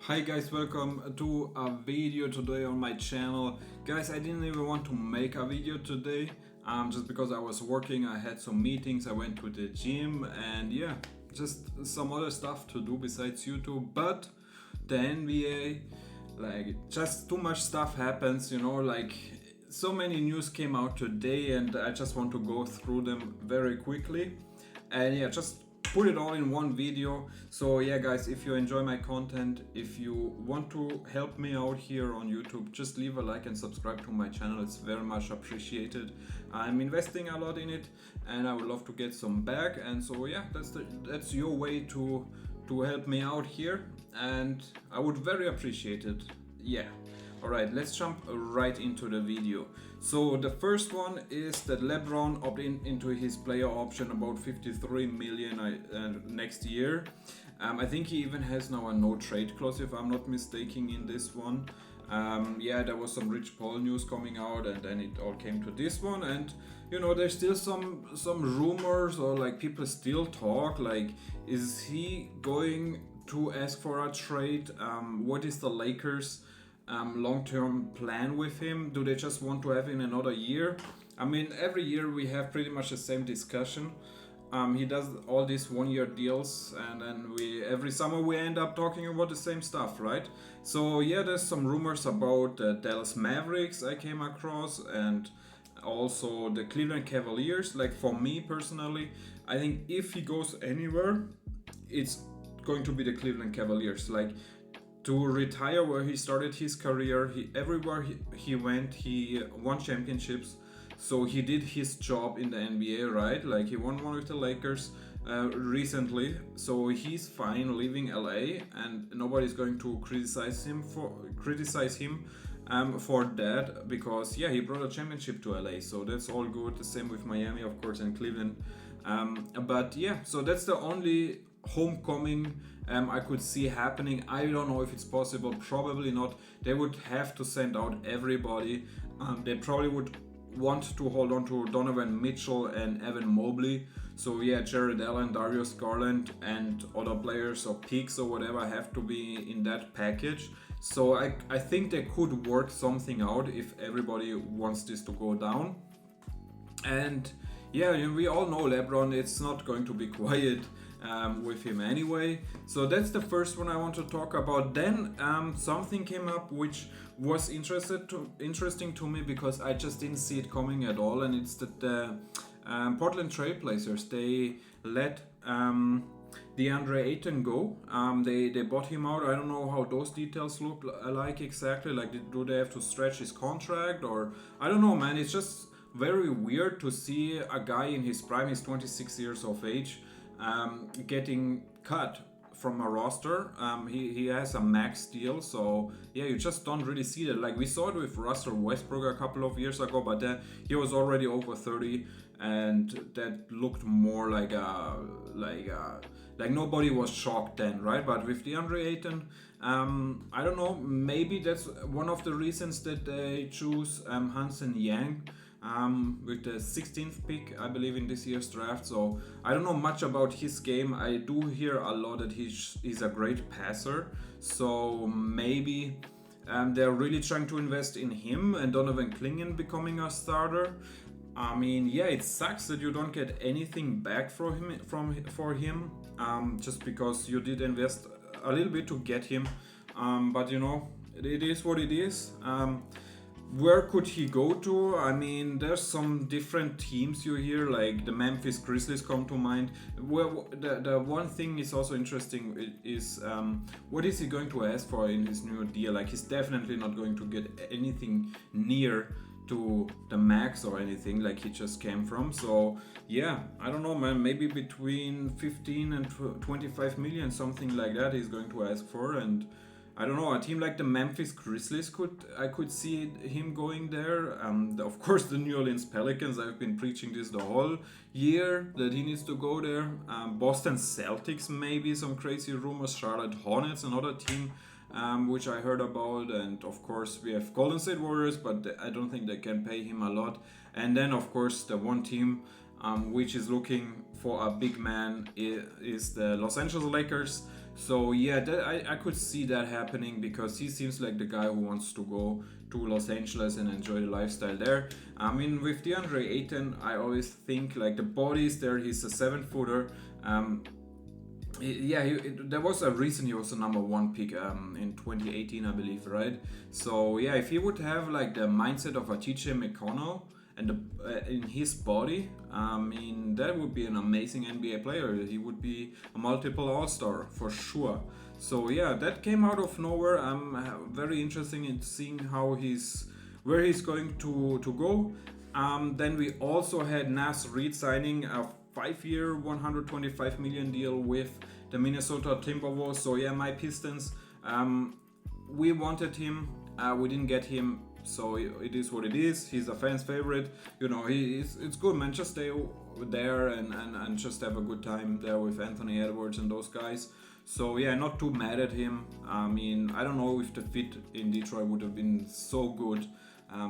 Hi guys, welcome to a video today on my channel. Guys, I didn't even want to make a video today just because I was working. I had some meetings, I went to the gym, and yeah, just some other stuff to do besides YouTube. But the NBA, just too much stuff happens, so many news came out today, and I just want to go through them very quickly. And yeah, just put it all in one video. So yeah guys, if you enjoy my content, if you want to help me out here on YouTube, just leave a like and subscribe to my channel. It's very much appreciated. I'm investing a lot in it and I would love to get some back, and so yeah, that's your way to help me out here, and I would very appreciate it. Yeah. Alright, let's jump right into the video. So the first one is that LeBron opted into his player option, about 53 million next year. I think he even has now a no trade clause, if I'm not mistaken, in this one. Yeah, there was some Rich Paul news coming out, and then it all came to this one. And there's still some rumors, or like people still talk, like, is he going to ask for a trade? What is the Lakers' long-term plan with him? Do they just want to have him another year? I mean, every year we have pretty much the same discussion. He does all these one-year deals, and then every summer we end up talking about the same stuff, right? So yeah, there's some rumors about the Dallas Mavericks I came across, and also the Cleveland Cavaliers. Like, for me personally, I think if he goes anywhere, it's going to be the Cleveland Cavaliers. Like, to retire where he started his career, everywhere he went, he won championships. So he did his job in the NBA, right? Like, he won one with the Lakers recently. So he's fine leaving LA, and nobody's going to criticize him for that, because yeah, he brought a championship to LA. So that's all good. The same with Miami, of course, and Cleveland. But yeah, so that's the only homecoming I could see happening. I don't know if it's possible, probably not. They would have to send out everybody. They probably would want to hold on to Donovan Mitchell and Evan Mobley. So yeah, Jared Allen, Darius Garland, and other players or picks or whatever have to be in that package. So I think they could work something out if everybody wants this to go down. And yeah, we all know LeBron, it's not going to be quiet with him anyway. So that's the first one I want to talk about. Then something came up which was interesting to me, because I just didn't see it coming at all, and it's that the Portland Trail Blazers, they let DeAndre Ayton go. They bought him out. I don't know how those details look like exactly. Like, do they have to stretch his contract, or I don't know, man. It's just very weird to see a guy in his prime, he's 26 years of age, getting cut from a roster. He has a max deal, so yeah, you just don't really see that. Like, we saw it with Russell Westbrook a couple of years ago, but then he was already over 30, and that looked more like nobody was shocked then, right? But with DeAndre Ayton, I don't know, maybe that's one of the reasons that they choose Hansen Yang with the 16th pick, I believe, in this year's draft. So I don't know much about his game. I do hear a lot that he's a great passer. So maybe they're really trying to invest in him and Donovan Clingan becoming a starter. I mean, yeah, it sucks that you don't get anything back for him, just because you did invest a little bit to get him. But it is what it is. Where could he go to? I mean, there's some different teams you hear, like the Memphis Grizzlies come to mind. Well, the one thing is also interesting is what is he going to ask for in his new deal? Like, he's definitely not going to get anything near to the max or anything like he just came from. So yeah, I don't know, man, maybe between 15 and 25 million, something like that, he's going to ask for. And I don't know, a team like the Memphis Grizzlies, I could see him going there. Of course, the New Orleans Pelicans, I've been preaching this the whole year, that he needs to go there. Boston Celtics, maybe, some crazy rumors. Charlotte Hornets, another team which I heard about. And of course, we have Golden State Warriors, but I don't think they can pay him a lot. And then, of course, the one team which is looking for a big man is the Los Angeles Lakers. So yeah, I could see that happening because he seems like the guy who wants to go to Los Angeles and enjoy the lifestyle there. I mean, with DeAndre Ayton, I always think like the body is there. He's a 7 footer. Yeah, there was a reason he was the number one pick in 2018, I believe, right? So yeah, if he would have like the mindset of a TJ McConnell and in his body, I mean, that would be an amazing NBA player. He would be a multiple All-Star for sure. So yeah, that came out of nowhere. I'm very interested in seeing where he's going to go. Then we also had Nas Reed signing a 5-year, 125 million deal with the Minnesota Timberwolves. So yeah, my Pistons, we wanted him, we didn't get him. So it is what it is. He's a fan's favorite. You know, it's good, man. Just stay there and just have a good time there with Anthony Edwards and those guys. So yeah, not too mad at him. I mean, I don't know if the fit in Detroit would have been so good.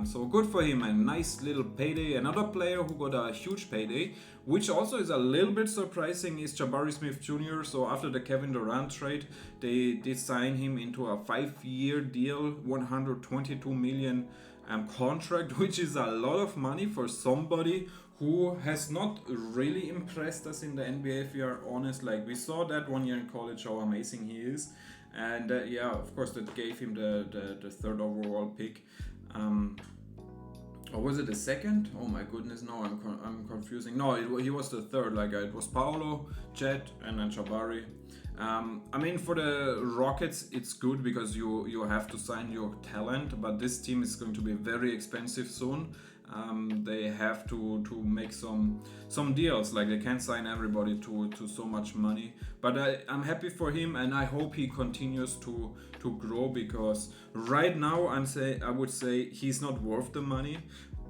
So good for him, a nice little payday. Another player who got a huge payday, which also is a little bit surprising, is Jabari Smith Jr. So after the Kevin Durant trade, they did sign him into a 5-year deal, 122 million contract, which is a lot of money for somebody who has not really impressed us in the NBA, if we are honest. Like, we saw that 1 year in college how amazing he is, and yeah, of course that gave him the third overall pick. Or was it the second? Oh my goodness, no, I'm confusing. No, he was the third. Like, it was Paolo, Chet, and then Jabari. I mean, for the Rockets, it's good because you have to sign your talent, but this team is going to be very expensive soon. They have to make some deals. Like, they can't sign everybody to so much money. But I'm happy for him, and I hope he continues to grow, because right now I would say he's not worth the money.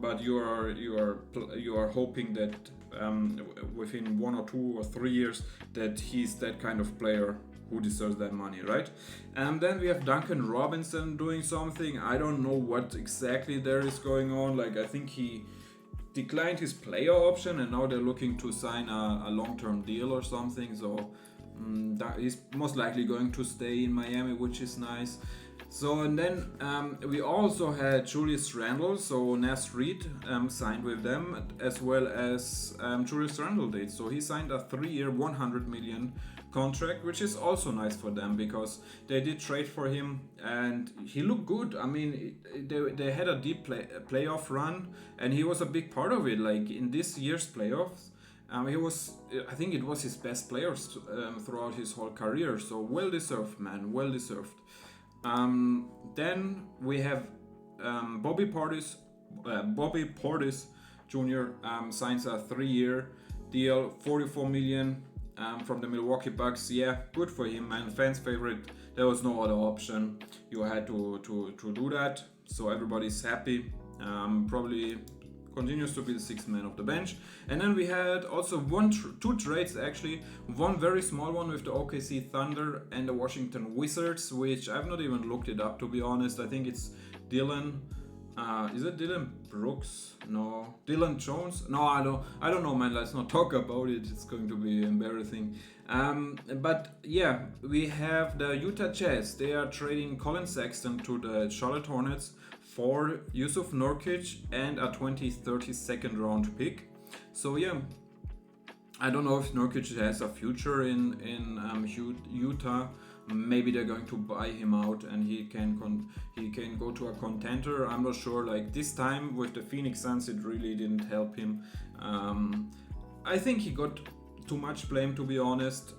But you are hoping that within 1 or 2 or 3 years that he's that kind of player who deserves that money, right? And then we have Duncan Robinson doing something. I don't know what exactly there is going on. Like, I think he declined his player option and now they're looking to sign a long-term deal or something. So he's most likely going to stay in Miami, which is nice. So, and then we also had Julius Randle. So Nas Reed signed with them, as well as Julius Randle did. So he signed a 3-year, 100 million contract, which is also nice for them because they did trade for him and he looked good. I mean, they had a deep playoff run and he was a big part of it. Like, in this year's playoffs, I think it was his best players throughout his whole career. So well deserved, man, well deserved. Then we have Bobby Portis Jr. Signs a 3-year deal, 44 million from the Milwaukee Bucks. Yeah, good for him, man. Fans' favorite. There was no other option. You had to do that. So everybody's happy. Probably continues to be the 6th man of the bench. And then we had also two trades actually. One very small one with the OKC Thunder and the Washington Wizards, which I've not even looked it up, to be honest. I think it's Dylan. Is it Dylan Brooks? No. Dylan Jones? No, I don't know, man. Let's not talk about it. It's going to be embarrassing. But yeah, we have the Utah Jazz. They are trading Colin Sexton to the Charlotte Hornets for Yusuf Nurkic and a 2030 second round pick. So yeah, I don't know if Nurkic has a future in Utah. Maybe they're going to buy him out and he can go to a contender. I'm not sure. Like, this time with the Phoenix Suns, it really didn't help him. I think he got too much blame, to be honest.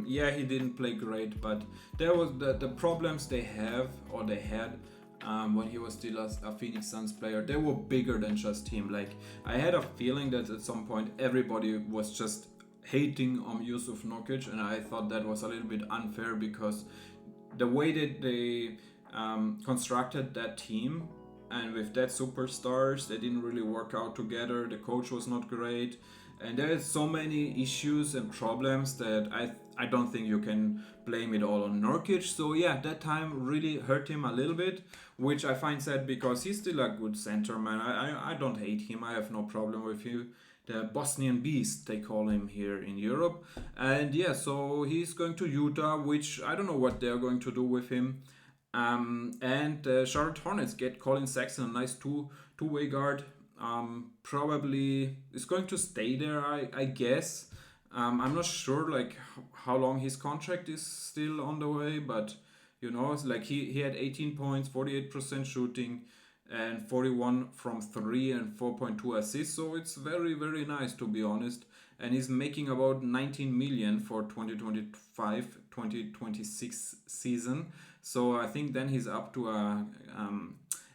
Yeah, he didn't play great, but there was the problems they had when he was still a Phoenix Suns player. They were bigger than just him. Like, I had a feeling that at some point everybody was just hating on Yusuf Nurkic, and I thought that was a little bit unfair because the way that they constructed that team, and with that superstars, they didn't really work out together. The coach was not great, and there's so many issues and problems that I don't think you can blame it all on Nurkic. So yeah, that time really hurt him a little bit, which I find sad because he's still a good center, man. I don't hate him. I have no problem with the Bosnian Beast, they call him here in Europe. And yeah, so he's going to Utah, which I don't know what they're going to do with him. And Charlotte Hornets get Colin Sexton, a nice two-way guard. Probably is going to stay there, I guess. I'm not sure like how long his contract is still on the way, but it's like he had 18 points, 48% shooting, and 41 from three and 4.2 assists. So it's very very nice, to be honest. And he's making about 19 million for 2025-2026 season. So I think then he's up to a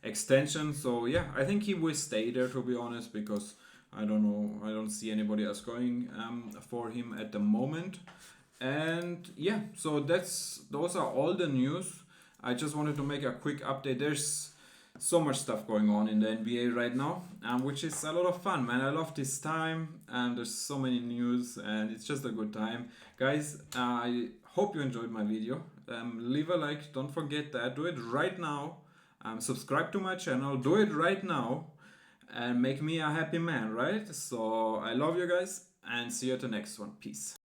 extension. So yeah, I think he will stay there, to be honest, because I don't know, I don't see anybody else going for him at the moment. And yeah, so those are all the news. I just wanted to make a quick update. There's so much stuff going on in the NBA right now, which is a lot of fun, man. I love this time, and there's so many news, and it's just a good time, guys. I hope you enjoyed my video. Leave a like, don't forget that. Do it right now. Subscribe to my channel. Do it right now, and make me a happy man, right? So I love you guys, and see you at the next one. Peace.